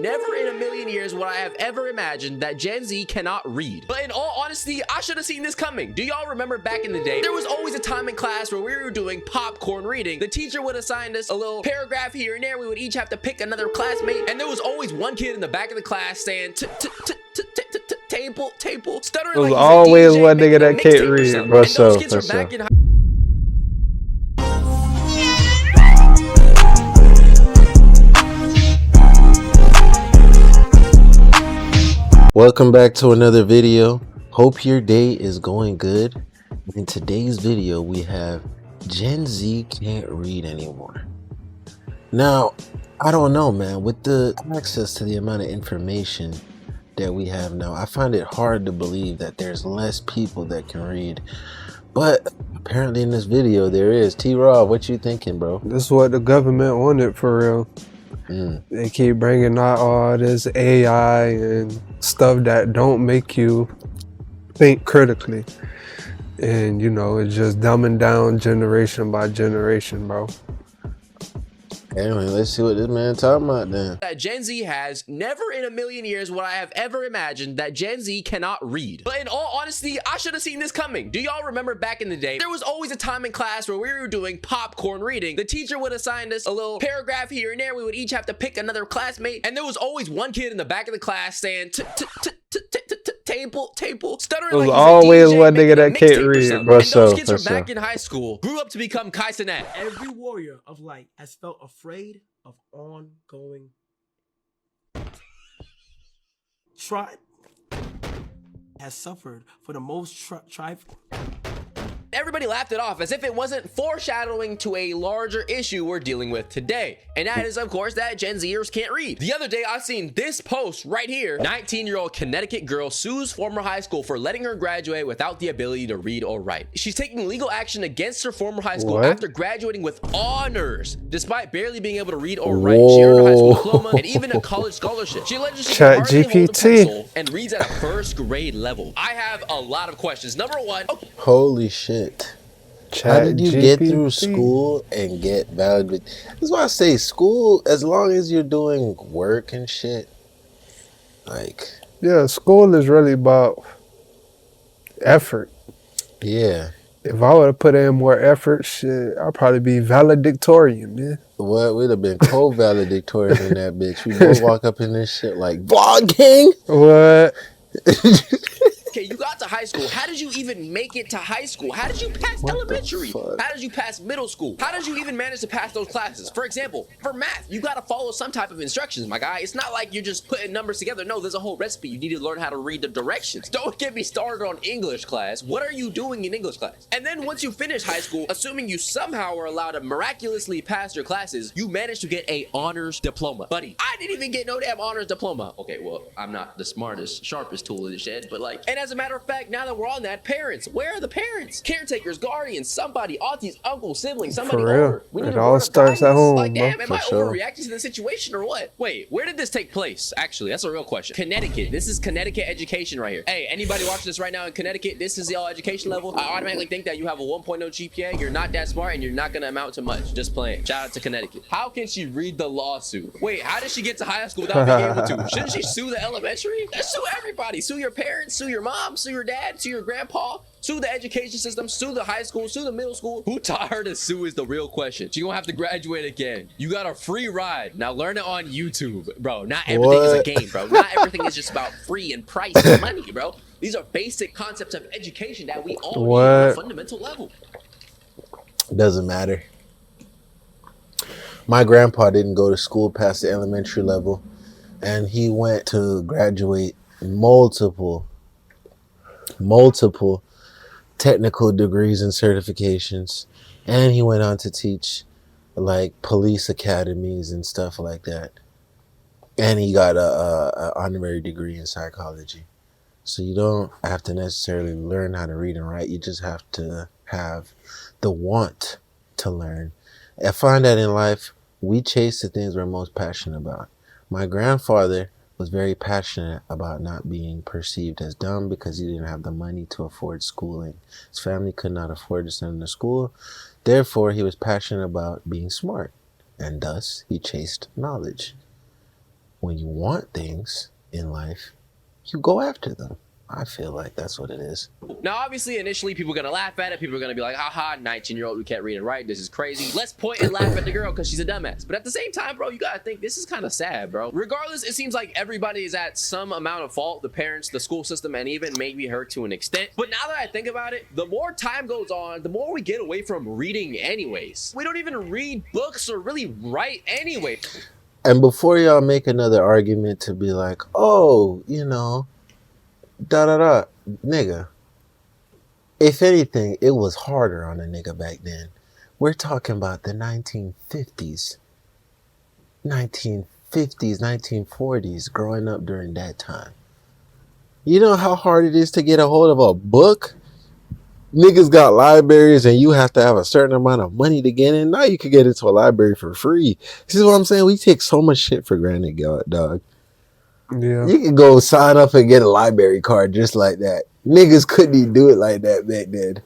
never in a million years would I have ever imagined that Gen Z cannot read. But in all honesty, I should have seen this coming. Do y'all remember back in the day, there was always a time in class where we were doing popcorn reading. The teacher would assign us a little paragraph here and there. We would each have to pick another classmate, and there was always one kid in the back of the class saying table, stuttering like There's he's a always DJ one nigga that making a can't mixtape or read, something. bro. And those So, kids were back in Welcome back to another video. Hope your day is going good. In today's video, we have Gen Z can't read anymore. Now, I don't know, man. With the access to the amount of information that we have now, I find it hard to believe that there's less people that can read. But apparently in this video, there is. T-Rob, what you thinking, bro? this is what the government wanted for real. They keep bringing out all this AI and stuff that don't make you think critically. And, you know, it's just dumbing down generation by generation, bro. Anyway, let's see what this man talking about then. that Gen Z has. Never in a million years would I have ever imagined that Gen Z cannot read. But in all honesty, I should have seen this coming. Do y'all remember back in the day, there was always a time in class where we were doing popcorn reading. The teacher would assign us a little paragraph here and there. We would each have to pick another classmate, and there was always one kid in the back of the class saying table, stuttering There's like he's always a DJ one nigga making a that can't mixtape or read, something. bro. And those kids So from back in high school grew up to become channnel. Every warrior of light has felt afraid of ongoing tribe, has suffered for the most tribe. Everybody laughed it off as if it wasn't foreshadowing to a larger issue we're dealing with today. And that is, of course, that Gen Zers can't read. The other day, I seen this post right here. 19-year-old Connecticut girl sues former high school for letting her graduate without the ability to read or write. She's taking legal action against her former high school after graduating with honors, despite barely being able to read or write. She earned a high school diploma and even a college scholarship. She allegedly can hardly hold a pencil and reads at a first grade level. I have a lot of questions. Number one, Holy shit. How did you get through school and get valid? That's why I say school, as long as you're doing work and shit, like. yeah, school is really about effort. Yeah. If I would have put in more effort, shit, I'd probably be valedictorian, man. What? We'd have been co-valedictorian in that bitch. We both walk up in this shit like, Vlog King? What? okay, you got to high school. How did you even make it to high school? How did you pass elementary? How did you pass middle school? How did you even manage to pass those classes? For example, for math, you got to follow some type of instructions, my guy. It's not like you're just putting numbers together. No, there's a whole recipe. You need to learn how to read the directions. Don't get me started on English class. What are you doing in English class? And then once you finish high school, assuming you somehow are allowed to miraculously pass your classes, you managed to get a honors diploma. Buddy, I didn't even get no damn honors diploma. Okay, well, I'm not the smartest, sharpest tool in the shed, but like, and as a matter of fact, now that we're on that, parents, where are the parents? Caretakers, guardians, somebody, aunties, uncles, siblings, somebody older. We need it all starts at home, like, damn, bro. am I overreacting to the situation or what? Wait, where did this take place? Actually, that's a real question. Connecticut. This is Connecticut education right here. Hey, anybody watching this right now in Connecticut, this is y'all education level. I automatically think that you have a 1.0 GPA. You're not that smart and you're not gonna amount to much. Just playing. Shout out to Connecticut. How can she read the lawsuit? Wait, how did she get to high school without being able to? Shouldn't she sue the elementary? Sue everybody. Sue your parents, sue your mom, sue your dad, sue your grandpa, sue the education system, sue the high school, sue the middle school. Who taught her to sue is the real question. She gonna have to graduate again. You got a free ride. Now learn it on YouTube, bro. Not everything is a game, bro. Not everything is just about free and price and money, bro. These are basic concepts of education that we all need on a fundamental level. Doesn't matter. My grandpa didn't go to school past the elementary level, and he went to graduate multiple technical degrees and certifications, and he went on to teach like police academies and stuff like that, and he got a honorary degree in psychology. So you don't have to necessarily learn how to read and write. You just have to have the want to learn. I find that in life we chase the things we're most passionate about. My grandfather was very passionate about not being perceived as dumb because he didn't have the money to afford schooling. His family could not afford to send him to school. Therefore, he was passionate about being smart, and thus he chased knowledge. when you want things in life, you go after them. I feel like that's what it is. Now, obviously, initially, people are going to laugh at it. People are going to be like, haha, 19-year-old who can't read and write. This is crazy. Let's point and laugh at the girl because she's a dumbass. But at the same time, bro, you got to think this is kind of sad, bro. Regardless, it seems like everybody is at some amount of fault. The parents, the school system, and even maybe her to an extent. But now that I think about it, the more time goes on, the more we get away from reading anyways. We don't even read books or really write anyway. And before y'all make another argument to be like, oh, you know, da-da-da, nigga. If anything, it was harder on a nigga back then. We're talking about the 1950s, 1940s, growing up during that time. You know how hard it is to get a hold of a book? Niggas got libraries and you have to have a certain amount of money to get in. Now you can get into a library for free. This is what I'm saying. We take so much shit for granted, dog. Yeah. You can go sign up and get a library card just like that. Niggas couldn't even do it like that back then.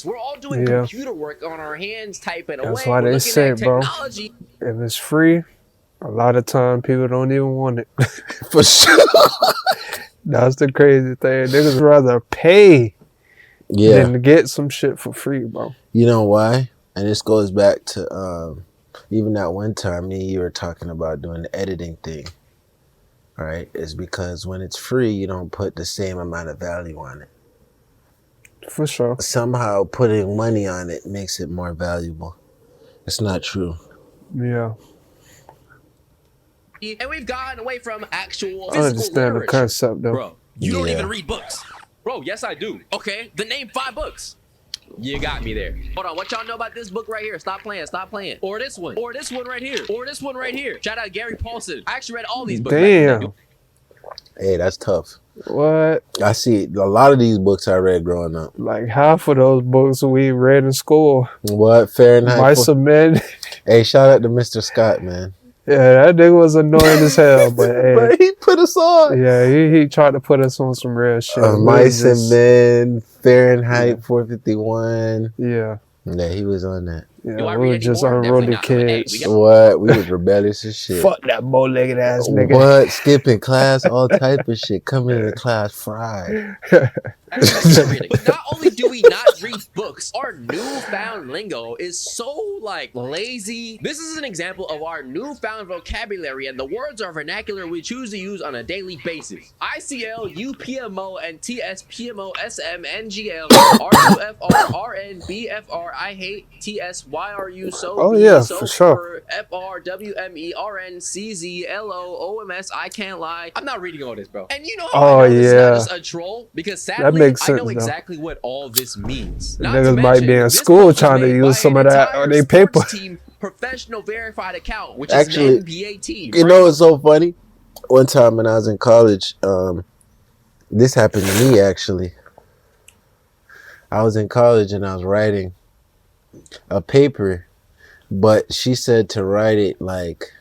We're all doing computer work on our hands, typing away. That's why they say, bro, if it's free, a lot of time people don't even want it. For sure. That's the crazy thing. Niggas rather pay than to get some shit for free, bro. You know why? And this goes back to even that one time me and you were talking about doing the editing thing. Right, is because when it's free, you don't put the same amount of value on it. For sure. Somehow putting money on it makes it more valuable. It's not true. Yeah. And we've gotten away from actual I understand the concept, though. Bro, you don't even read books. Bro, yes, I do. Okay, then name 5 books. You got me there. Hold on, what y'all know about this book right here? Stop playing, stop playing. Or this one. Or this one right here. Or this one right here. Shout out Gary Paulson. I actually read all these books. Damn. Hey, that's tough. What? I see a lot of these books I read growing up. Like half of those books we read in school. What? Fahrenheit? Mice of Men. Hey, shout out to Mr. Scott, man. Yeah, that nigga was annoying as hell, but hey. But he put us on. Yeah, he tried to put us on some real shit. Mice and Men, Fahrenheit 451. Yeah. Yeah, he was on that. Yeah, we were just unruly kids. What? We was rebellious as shit. Fuck that bow-legged ass nigga. What? Skipping class, all type of shit. Coming into class fried. Not only do we not read books, our newfound lingo is so like lazy. This is an example of our newfound vocabulary and the words or vernacular we choose to use on a daily basis. ICL, UPMO, and TSPMO, SM, NGL, RUFR, RN, BFR, I hate, TS, YRU, so oh, B, yeah, so for sure. FR, WME, RN, CZ, LO, OMS, I can't lie. I'm not reading all this, bro. And you know how I know this is not just a troll? Because sadly, I know exactly what all this means. Niggas might be in school trying to use some of that on their paper. Team professional verified account, which actually, is an NBA team. You know what's so funny? One time when I was in college, this happened to me actually. I was in college and I was writing a paper, but she said to write it like,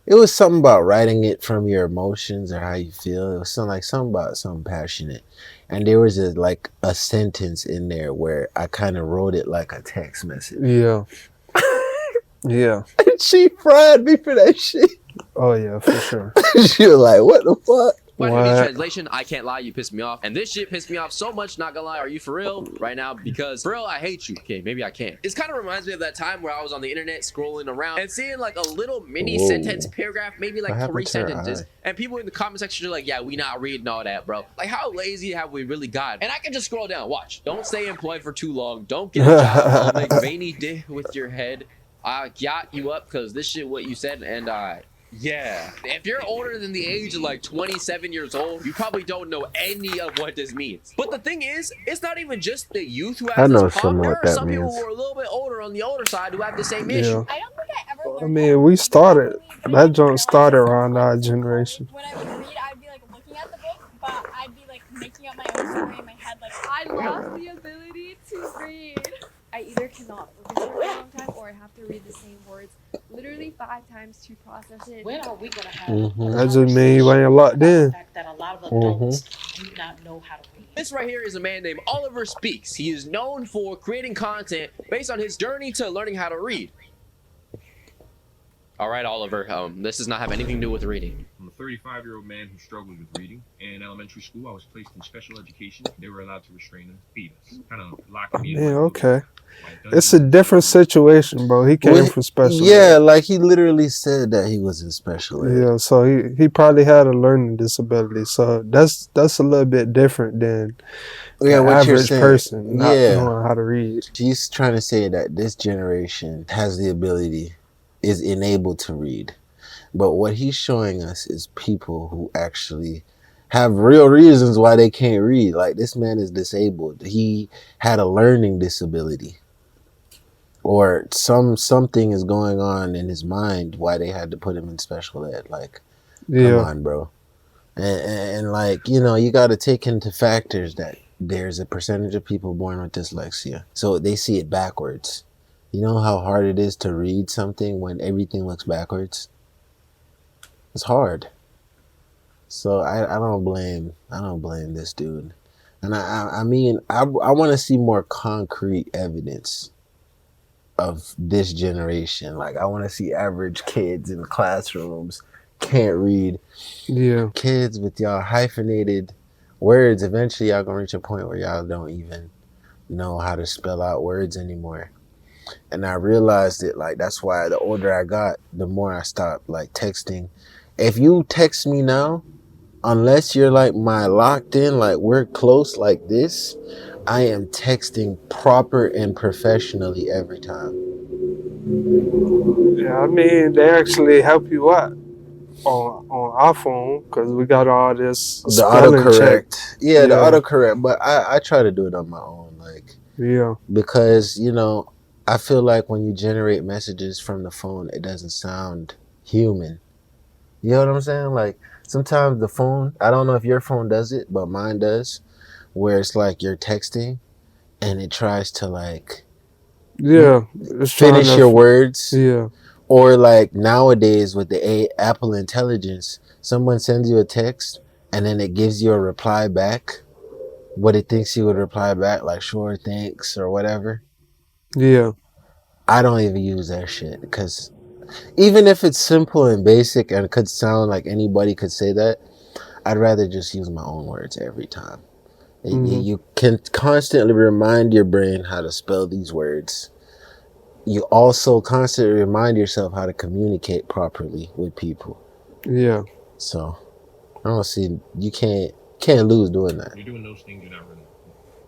it was something about writing it from your emotions or how you feel. It was something about something passionate. And there was a sentence in there where I kind of wrote it like a text message. Yeah. Yeah. And she fried me for that shit. Oh yeah, for sure. She was like, what the fuck? What? Translation, I can't lie, you pissed me off. And this shit pissed me off so much, not gonna lie. Are you for real right now? Because for real, I hate you. Okay, maybe I can't. It kind of reminds me of that time where I was on the internet scrolling around and seeing like a little mini sentence paragraph, maybe like 3 sentences. And people in the comment section are like, yeah, we not reading all that, bro. Like, how lazy have we really got? And I can just scroll down. Watch. Don't stay employed for too long. Don't get a job. I'll make veiny dick with your head. I got you up because this shit what you said, and yeah. If you're older than the age of like 27 years old, you probably don't know any of what this means. But the thing is, it's not even just the youth who have this problem. There are some people who are a little bit older on the older side who have the same issue. I don't think I ever learned. I mean, we started. That joint started around our generation. When I would read, I'd be like looking at the book, but I'd be like making up my own story in my head. Like, I lost the ability to read. I either cannot focus for a long time or I have to read the same words literally 5 times to process it. When are we going to have that just mean you ain't locked in. the fact that a lot of adults do not know how to read? This right here is a man named Oliver Speaks. He is known for creating content based on his journey to learning how to read. All right, Oliver. This does not have anything to do with reading. I'm a 35-year-old man who struggled with reading. In elementary school, I was placed in special education. They were allowed to restrain and feed us, kind of locking me in. Yeah, my room. okay. Like, It's a different situation, bro. He came from special Yeah, ed. like he literally said that he was in special ed. Yeah, so he probably had a learning disability. So that's a little bit different than Yeah, the what you're average saying. person not Yeah. knowing how to read. She's trying to say that this generation has the ability, is enabled to read. But what he's showing us is people who actually have real reasons why they can't read. Like, this man is disabled. He had a learning disability. Or something is going on in his mind why they had to put him in special ed. Like, Yeah. come on, bro. And like, you know, you got to take into factors that there's a percentage of people born with dyslexia. So they see it backwards. You know how hard it is to read something when everything looks backwards? It's hard. So I don't blame this dude. And I mean, I want to see more concrete evidence of this generation. Like, I want to see average kids in classrooms can't read. Yeah. Kids with y'all hyphenated words, eventually y'all gonna reach a point where y'all don't even know how to spell out words anymore. And I realized it, like, that's why the older I got, the more I stopped like texting. If you text me now, unless you're like my locked in, like we're close like this, I am texting proper and professionally every time. Yeah, I mean, they actually help you out on our phone because we got all this The spelling check. autocorrect. Yeah, the Yeah. autocorrect. But I try to do it on my own, like, Yeah. because, you know, I feel like when you generate messages from the phone, it doesn't sound human. You know what I'm saying? Like, sometimes the phone, I don't know if your phone does it, but mine does, where it's like you're texting and it tries to like Yeah. It's trying finish to- your words. Yeah. Or like nowadays with the Apple Intelligence, someone sends you a text and then it gives you a reply back, what it thinks you would reply back, like sure, thanks, or whatever. Yeah. I don't even use that shit because even if it's simple and basic and it could sound like anybody could say that, I'd rather just use my own words every time. You can constantly remind your brain how to spell these words. You also constantly remind yourself how to communicate properly with people. Yeah. So I don't see, you can't lose doing that. You're doing those things, you're not really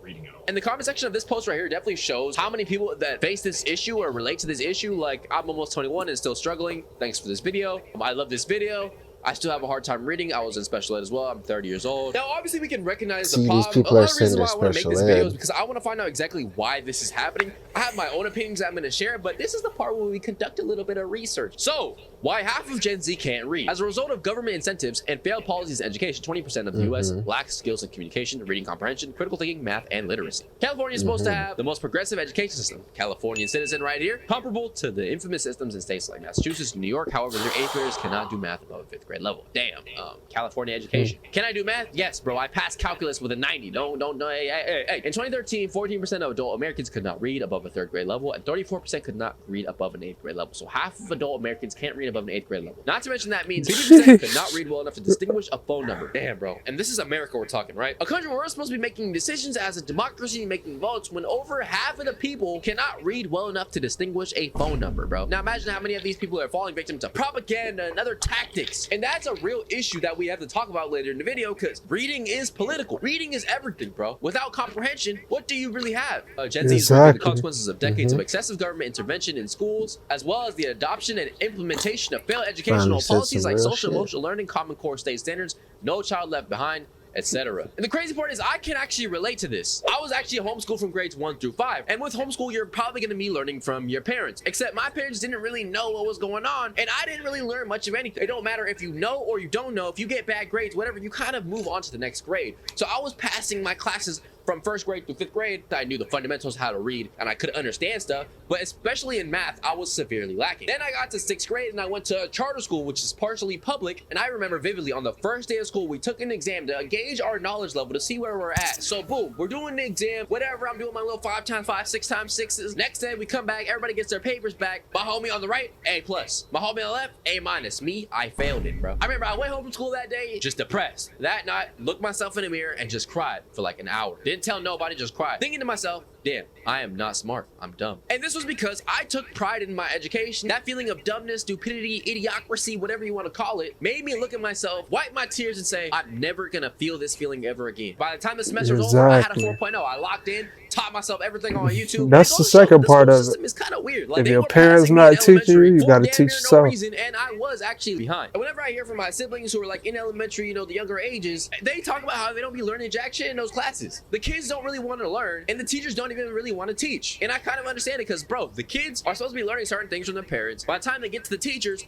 reading at all. And the comment section of this post right here definitely shows how many people that face this issue or relate to this issue. Like, I'm almost 21 and still struggling. Thanks for this video. I love this video. I still have a hard time reading. I was in special ed as well. I'm 30 years old. Now, obviously, we can recognize the See, problem. these people a lot are of reasons saying why I want to make special this video ed. is because I want to find out exactly why this is happening. I have my own opinions that I'm going to share, but this is the part where we conduct a little bit of research. So, why half of Gen Z can't read? As a result of government incentives and failed policies in education, 20% of the U.S. lacks skills in communication, reading comprehension, critical thinking, math, and literacy. California is supposed to have the most progressive education system. Californian citizen right here, comparable to the infamous systems in states like Massachusetts, New York. However, their 8th graders cannot do math above 5th grade level. Damn. California education. Can I do math? Yes, bro. I passed calculus with a 90. Don't. Hey. In 2013, 14% of adult Americans could not read above a 3rd grade level, and 34% could not read above an 8th grade level. So half of adult Americans can't read above an 8th grade level. Not to mention that means 50% could not read well enough to distinguish a phone number. Damn, bro. And this is America we're talking, right? A country where we're supposed to be making decisions as a democracy, making votes, when over half of the people cannot read well enough to distinguish a phone number, bro. Now imagine how many of these people are falling victim to propaganda and other tactics. And that's a real issue that we have to talk about later in the video, because reading is political. Reading is everything, bro. Without comprehension, what do you really have? Gen Z is reaping the consequences of decades of excessive government intervention in schools, as well as the adoption and implementation of failed educational policies like social emotional learning, common core state standards, no child left behind, etc. And the crazy part is I can actually relate to this. I was actually homeschooled from grades 1 through 5. And with homeschool, you're probably going to be learning from your parents. Except my parents didn't really know what was going on. And I didn't really learn much of anything. It don't matter if you know or you don't know. If you get bad grades, whatever, you kind of move on to the next grade. So I was passing my classes from 1st grade through 5th grade, I knew the fundamentals of how to read and I could understand stuff, but especially in math, I was severely lacking. Then I got to 6th grade and I went to a charter school, which is partially public, and I remember vividly on the first day of school, we took an exam to gauge our knowledge level to see where we're at. So boom, we're doing the exam, whatever, I'm doing my little 5x5, 6x6s. Next day we come back, everybody gets their papers back. My homie on the right, A+. My homie on the left, A-. Me, I failed it, bro. I remember I went home from school that day, just depressed. That night, looked myself in the mirror and just cried for like an hour. Didn't tell nobody, just cried. Thinking to myself, damn, I am not smart, I'm dumb. And this was because I took pride in my education. That feeling of dumbness, stupidity, idiocracy, whatever you want to call it, made me look at myself, wipe my tears and say, I'm never gonna feel this feeling ever again. By the time the semester was over, I had a 4.0. I locked in, taught myself everything on YouTube. That's the second part of it. It's kind of weird. Like, if your parents not teaching you, you gotta teach yourself. And I was actually behind. And whenever I hear from my siblings who are like in elementary, you know, the younger ages, they talk about how they don't be learning jack shit in those classes. The kids don't really want to learn, and the teachers don't even really want to teach. And I kind of understand it because, bro, the kids are supposed to be learning certain things from their parents. By the time they get to the teachers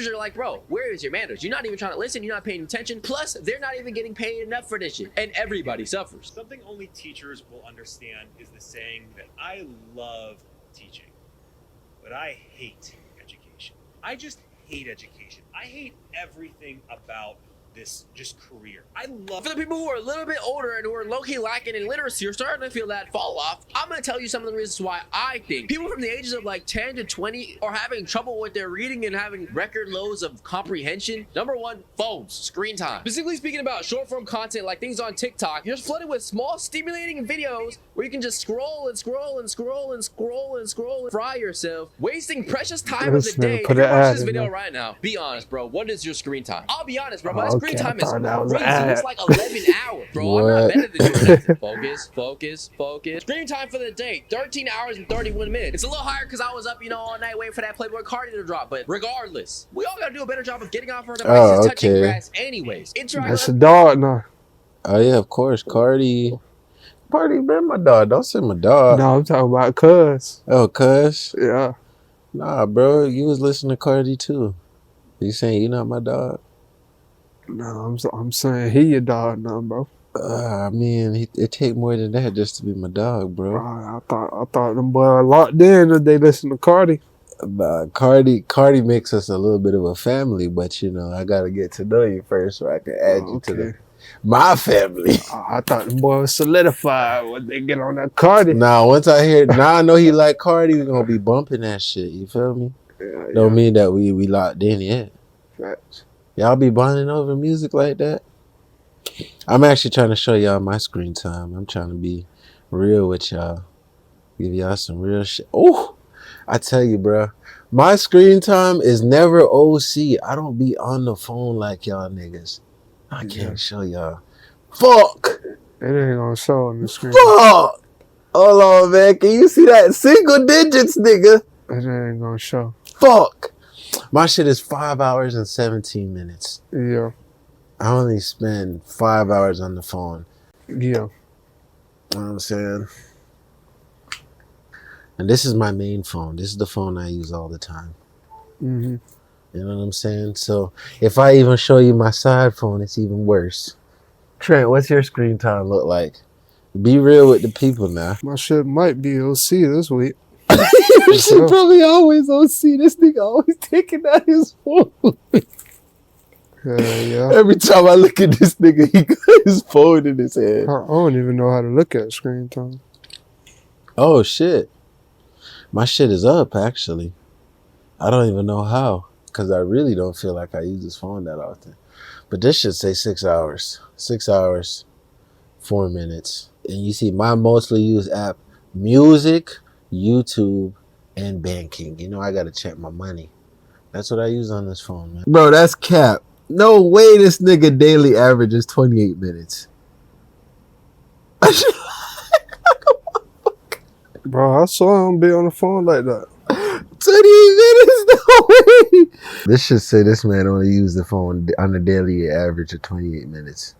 are like, bro, where is your manners? You're not even trying to listen. You're not paying attention. Plus, they're not even getting paid enough for this shit. And everybody suffers. Something only teachers will understand is the saying that I love teaching, but I hate education. I just hate education. I hate everything about this just career. I love For the people who are a little bit older and who are low-key lacking in literacy or starting to feel that fall off, I'm going to tell you some of the reasons why I think people from the ages of like 10 to 20 are having trouble with their reading and having record lows of comprehension. Number one, phones, screen time. Specifically speaking about short-form content like things on TikTok, you're flooded with small, stimulating videos where you can just scroll and scroll and scroll and scroll and scroll and fry yourself, wasting precious time of the day. If you're watching this video right now, be honest, bro. What is your screen time? I'll be honest, bro. My screen time is crazy. It's like 11 hours, bro. What? I'm not better than you. Nothing. Focus. Screen time for the day, 13 hours and 31 minutes. It's a little higher because I was up, you know, all night waiting for that Playboy Cardi to drop. But regardless, we all gotta do a better job of getting off our devices, touching grass anyways. That's a dog now. Oh yeah, of course, Cardi, man, my dog. Don't say my dog. No, I'm talking about cuz. Oh, cuz. Yeah. Nah, bro, you was listening to Cardi too. You saying you not my dog? No, I'm saying he your dog now, bro. I mean, it take more than that just to be my dog, bro. I thought them boys locked in if they listen to Cardi. Cardi makes us a little bit of a family, but you know, I gotta get to know you first so I can add you to my family. I thought the boy was solidified when they get on that Cardi. Now I know he like Cardi, we're gonna be bumping that shit. You feel me? Yeah, Don't mean that we locked in yet. Facts. Y'all be bonding over music like that? I'm actually trying to show y'all my screen time. I'm trying to be real with y'all. Give y'all some real shit. Oh, I tell you, bro. My screen time is never OC. I don't be on the phone like y'all niggas. I can't show y'all. Fuck! It ain't gonna show on the screen. Fuck! Hold on, man. Can you see that? Single digits, nigga. It ain't gonna show. Fuck! My shit is 5 hours and 17 minutes. Yeah. I only spend 5 hours on the phone. Yeah. You know what I'm saying? And this is my main phone. This is the phone I use all the time. Mm-hmm. You know what I'm saying? So if I even show you my side phone, it's even worse. Trent, what's your screen time look like? Be real with the people now. My shit might be OC this week. Your shit probably always OC. This nigga always taking out his phone. Yeah. Every time I look at this nigga, he got his phone in his head. I don't even know how to look at screen time. Oh, shit. My shit is up, actually. I don't even know how, because I really don't feel like I use this phone that often. But this should say 6 hours. 6 hours, 4 minutes. And you see my mostly used app, music, YouTube, and banking. You know, I got to check my money. That's what I use on this phone, man. Bro, that's cap. No way this nigga daily average is 28 minutes. Bro, I saw him be on the phone like that. 28 minutes? No way. This should say this man only used the phone on a daily average of 28 minutes.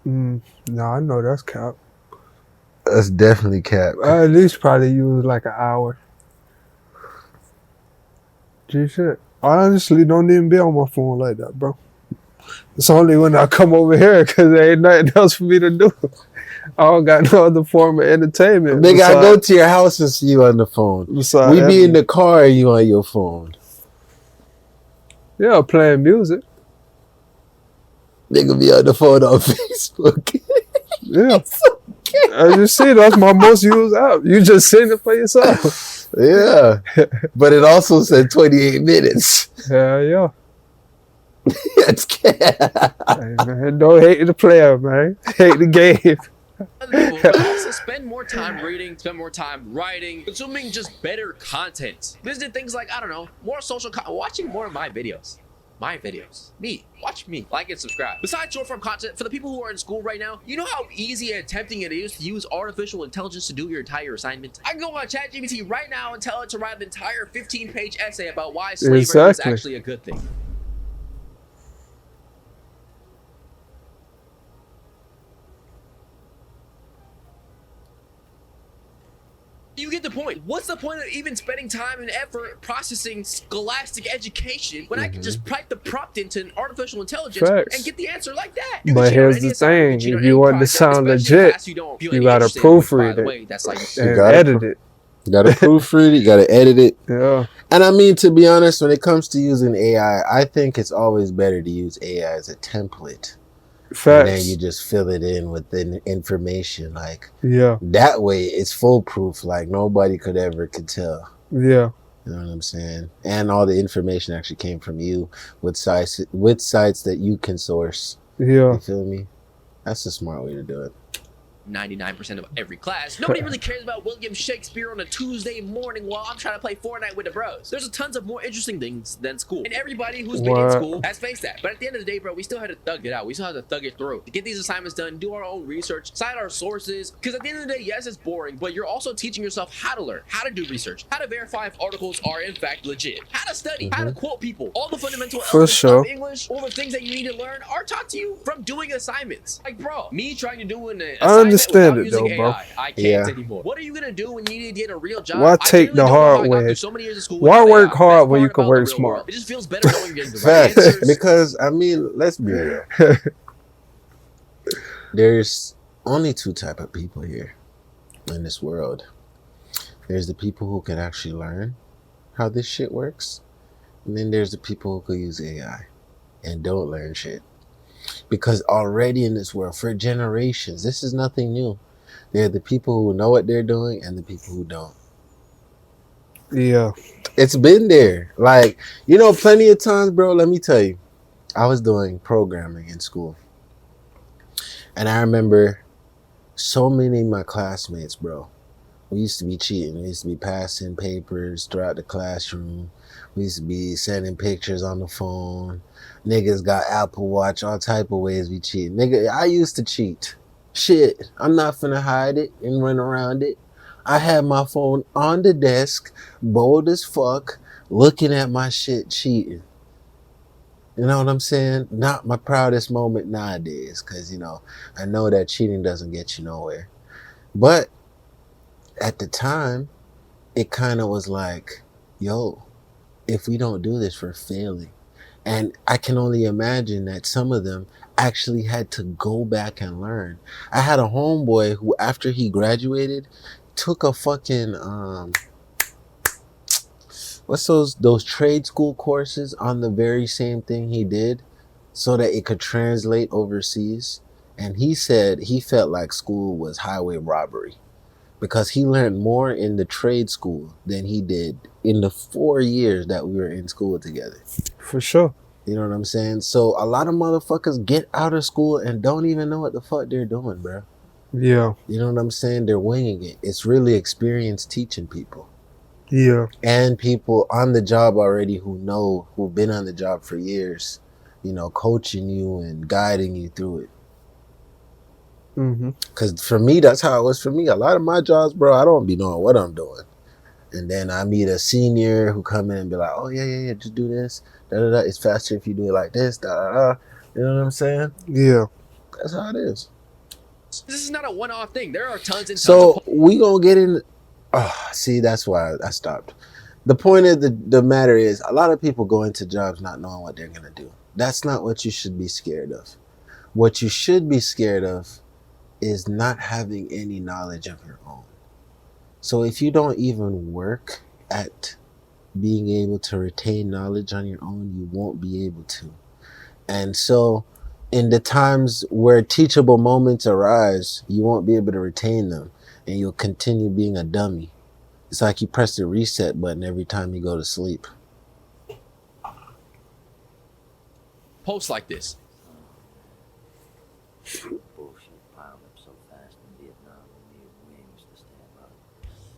No, I know that's cap. That's definitely cap. I at least probably use like an hour. Gee, shit. I honestly don't even be on my phone like that, bro. It's only when I come over here because there ain't nothing else for me to do. I don't got no other form of entertainment. Nigga, I go to your house and see you on the phone. We be in the car and you on your phone. Yeah, playing music. Nigga be on the phone on Facebook. Yeah. As you see, that's my most used app. You just seen it for yourself. Yeah. But it also said 28 minutes. Hell yeah. That's hey, man, don't hate the player, man. Hate the game. But also spend more time reading, spend more time writing, consuming just better content. Visit things like, I don't know, more social content, watching more of my videos. Me, watch me, like and subscribe. Besides short form content, for the people who are in school right now, you know how easy and tempting it is to use artificial intelligence to do your entire assignment? I can go on ChatGPT right now and tell it to write an entire 15-page essay about why slavery is actually a good thing. You get the point. What's the point of even spending time and effort processing scholastic education when I can just type the prompt into an artificial intelligence and get the answer like that? But here's the thing. If you want to sound legit, you gotta proofread it and edit it. You gotta proofread it, you gotta edit it. Yeah. And I mean, to be honest, when it comes to using AI, I think it's always better to use AI as a template. Facts. And then you just fill it in with the information. Like, that way it's foolproof. Like, nobody could tell. Yeah. You know what I'm saying? And all the information actually came from you with sites that you can source. Yeah. You feel me? That's a smart way to do it. 99% of every class. Nobody really cares about William Shakespeare on a Tuesday morning while I'm trying to play Fortnite with the bros. There's a tons of more interesting things than school. And everybody who's been in school has faced that. But at the end of the day, bro, we still had to thug it out. We still had to thug it through. To get these assignments done, do our own research, cite our sources. Because at the end of the day, yes, it's boring, but you're also teaching yourself how to learn, how to do research, how to verify if articles are in fact legit, how to study, how to quote people. All the fundamental elements of English, all the things that you need to learn are taught to you from doing assignments. Like, bro, me trying to do an assignment I understand it though, bro. I can't anymore. What are you gonna do when you need to get a real job? Why take the hard way? Why work hard when you can work smart? It just feels better knowing you're getting the right answers. Because, I mean, let's be real. There's only two type of people here in this world. There's the people who can actually learn how this shit works. And then there's the people who could use AI and don't learn shit. Because already in this world, for generations, this is nothing new. They're the people who know what they're doing and the people who don't. Yeah. It's been there. Like, you know, plenty of times, bro, let me tell you. I was doing programming in school. And I remember so many of my classmates, bro. We used to be cheating. We used to be passing papers throughout the classroom. We used to be sending pictures on the phone. Niggas got Apple Watch, all type of ways we cheat. Nigga, I used to cheat. Shit, I'm not finna hide it and run around it. I had my phone on the desk, bold as fuck, looking at my shit cheating. You know what I'm saying? Not my proudest moment nowadays, because, you know, I know that cheating doesn't get you nowhere. But at the time, it kind of was like, yo, if we don't do this, we're failing. And I can only imagine that some of them actually had to go back and learn. I had a homeboy who, after he graduated, took a fucking, what's those trade school courses on the very same thing he did so that it could translate overseas. And he said he felt like school was highway robbery because he learned more in the trade school than he did in the 4 years that we were in school together. For sure. You know what I'm saying? So a lot of motherfuckers get out of school and don't even know what the fuck they're doing, bro. Yeah. You know what I'm saying? They're winging it. It's really experience teaching people. Yeah. And people on the job already who've been on the job for years, you know, coaching you and guiding you through it. Because for me, that's how it was for me. A lot of my jobs, bro, I don't be knowing what I'm doing. And then I meet a senior who come in and be like, oh, yeah, just do this. Da-da-da. It's faster if you do it like this. Da-da-da. You know what I'm saying? Yeah. That's how it is. This is not a one-off thing. There are tons and tons So we gonna get in. See, that's why I stopped. The point of the matter is, a lot of people go into jobs not knowing what they're gonna do. That's not what you should be scared of. What you should be scared of is not having any knowledge of your own. So if you don't even work at being able to retain knowledge on your own, you won't be able to. And so in the times where teachable moments arise, you won't be able to retain them, and you'll continue being a dummy. It's like you press the reset button every time you go to sleep. Posts like this.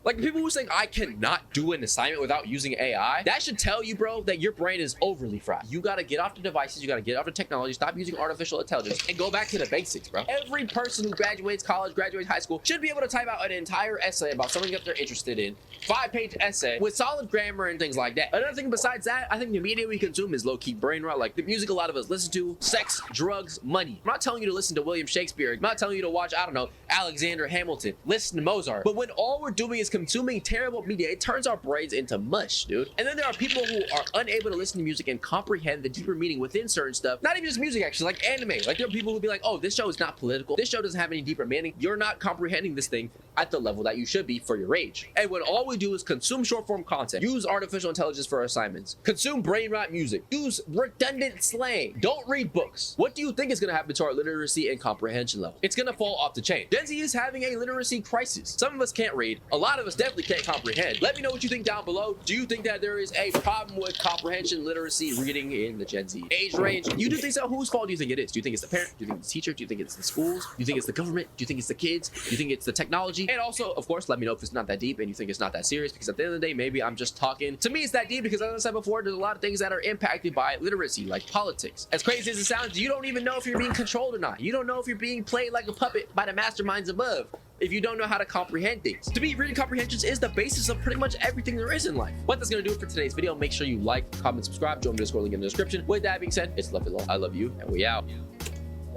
Like people who think I cannot do an assignment without using AI, that should tell you, bro, that your brain is overly fried. You gotta get off the devices, you gotta get off the technology, stop using artificial intelligence, and go back to the basics, bro. Every person who graduates college, graduates high school, should be able to type out an entire essay about something that they're interested in, 5-page essay with solid grammar and things like that. Another thing besides that, I think the media we consume is low-key brain rot. Like the music a lot of us listen to, sex, drugs, money. I'm not telling you to listen to William Shakespeare. I'm not telling you to watch, I don't know, Alexander Hamilton. Listen to Mozart. But when all we're doing is consuming terrible media, it turns our brains into mush, dude. And then there are people who are unable to listen to music and comprehend the deeper meaning within certain stuff. Not even just music, actually, like anime. Like there are people who be like, oh, this show is not political. This show doesn't have any deeper meaning. You're not comprehending this thing at the level that you should be for your age. And when all we do is consume short form content, use artificial intelligence for our assignments, consume brain rot music, use redundant slang, don't read books, what do you think is going to happen to our literacy and comprehension level? It's going to fall off the chain. Gen Z is having a literacy crisis. Some of us can't read. A lot of us definitely can't comprehend. Let me know what you think down below. Do you think that there is a problem with comprehension, literacy, reading in the Gen Z age range? You do think so? Whose fault do you think it is? Do you think it's the parent? Do you think it's the teacher? Do you think it's the schools? Do you think it's the government? Do you think it's the kids? Do you think it's the technology? And also, of course, let me know if it's not that deep and you think it's not that serious, because at the end of the day, maybe I'm just talking. To me, it's that deep because, as I said before, there's a lot of things that are impacted by literacy, like politics. As crazy as it sounds, you don't even know if you're being controlled or not. You don't know if you're being played like a puppet by the masterminds above, if you don't know how to comprehend things. To me, reading comprehensions is the basis of pretty much everything there is in life. But that's gonna do it for today's video. Make sure you like, comment, subscribe, join the Discord link in the description. With that being said, it's love it long. I love you, and we out.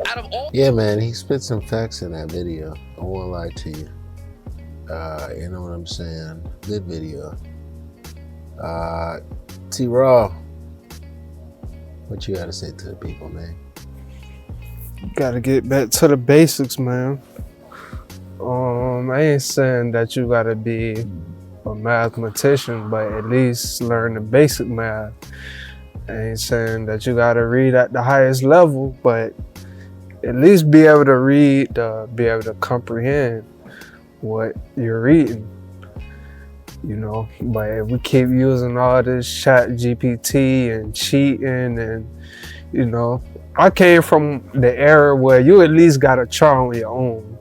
Out of all— Yeah, man, he spit some facts in that video. I won't lie to you. You know what I'm saying? Good video. T-Raw, what you gotta say to the people, man? Gotta get back to the basics, man. I ain't saying that you gotta be a mathematician, but at least learn the basic math. I ain't saying that you gotta read at the highest level, but at least be able to read, be able to comprehend what you're reading, you know. But if we keep using all this chat GPT and cheating, and you know, I came from the era where you at least gotta try on your own,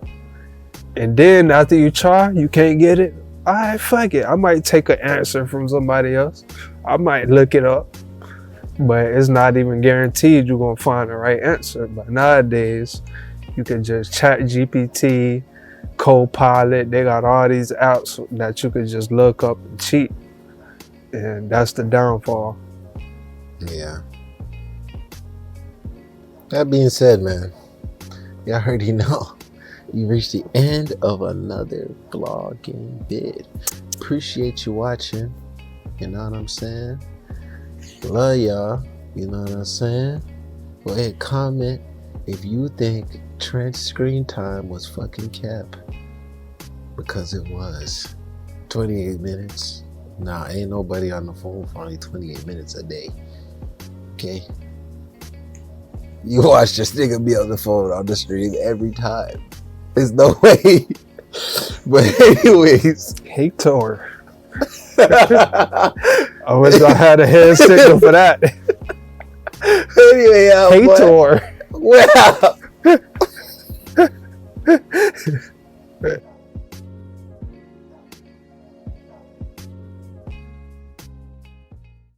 and then after you try, you can't get it, all right, fuck it, I might take an answer from somebody else, I might look it up, but it's not even guaranteed you're gonna find the right answer. But nowadays, you can just chat GPT, Copilot, they got all these apps that you could just look up and cheat, and that's the downfall. Yeah. That being said, man, y'all already know you reached the end of another vlogging vid. Appreciate you watching, you know what I'm saying? Love y'all, you know what I'm saying? Go ahead, comment if you think Trent's screen time was fucking cap, because it was 28 minutes. Nah, ain't nobody on the phone for only 28 minutes a day. Okay? You watch this nigga be on the phone on the stream every time. There's no way. But anyways. Hater. I wish I had a hand signal for that. Anyway, Hater. well.